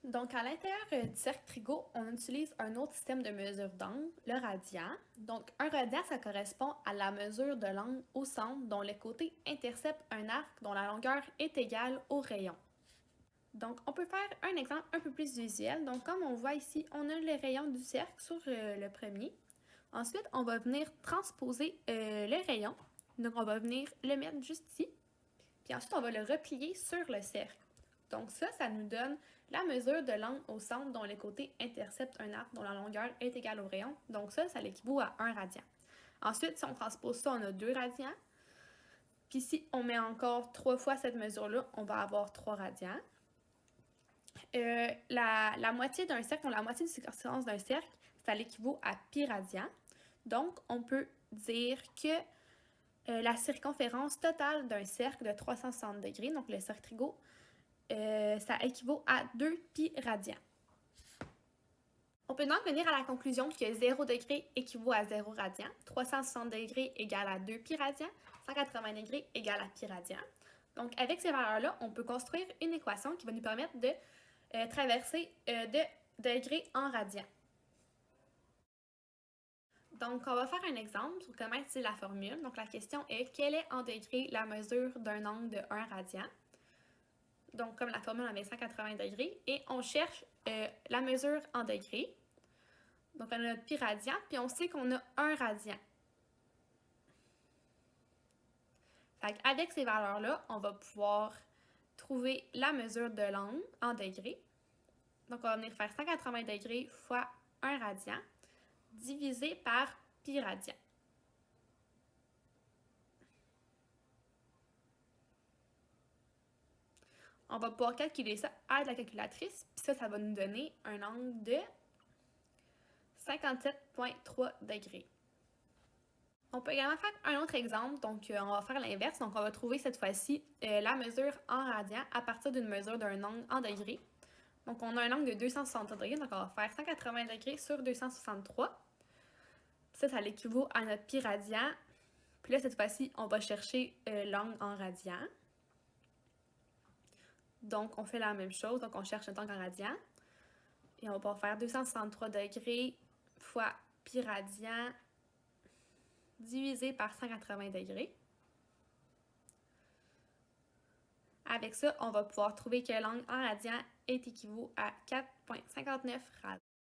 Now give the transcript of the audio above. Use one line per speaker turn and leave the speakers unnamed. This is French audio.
Donc, à l'intérieur du cercle Trigo, on utilise un autre système de mesure d'angle, le radian. Donc, un radian, ça correspond à la mesure de l'angle au centre dont les côtés interceptent un arc dont la longueur est égale au rayon. Donc, on peut faire un exemple un peu plus visuel. Donc, comme on voit ici, on a les rayons du cercle sur le premier. Ensuite, on va venir transposer le rayon. Donc, on va venir le mettre juste ici. Puis ensuite, on va le replier sur le cercle. Donc ça nous donne la mesure de l'angle au centre dont les côtés interceptent un arc dont la longueur est égale au rayon. Donc ça l'équivaut à 1 radian. Ensuite, si on transpose ça, on a 2 radians. Puis si on met encore 3 fois cette mesure-là, on va avoir 3 radians. La moitié d'un cercle, la moitié de circonférence d'un cercle, ça l'équivaut à pi radian. Donc, on peut dire que la circonférence totale d'un cercle de 360 degrés, donc le cercle Trigo, ça équivaut à 2 pi radians. On peut donc venir à la conclusion que 0 degré équivaut à 0 radian, 360 degrés égale à 2 pi radian, 180 degrés égale à pi radian. Donc, avec ces valeurs-là, on peut construire une équation qui va nous permettre de traverser de degrés en radians. Donc, on va faire un exemple sur comment utiliser la formule. Donc, la question est quelle est en degrés la mesure d'un angle de 1 radian? Donc, comme la formule avait 180 degrés, et on cherche la mesure en degrés. Donc, on a notre pi radian, puis on sait qu'on a 1 radian. Fait avec ces valeurs-là, on va pouvoir trouver la mesure de l'angle en degrés. Donc, on va venir faire 180 degrés fois 1 radian divisé par pi radian. On va pouvoir calculer ça avec la calculatrice, puis ça va nous donner un angle de 57,3 degrés. On peut également faire un autre exemple, donc on va faire l'inverse. Donc on va trouver cette fois-ci la mesure en radian à partir d'une mesure d'un angle en degrés. Donc on a un angle de 260 degrés, donc on va faire 180 degrés sur 263. Ça l'équivaut à notre pi radian. Puis là, cette fois-ci, on va chercher l'angle en radian. Donc on fait la même chose, donc on cherche notre angle en radian. Et on va pouvoir faire 263 degrés fois pi radian divisé par 180 degrés. Avec ça, on va pouvoir trouver que l'angle en radian est équivaut à 4,59 rad.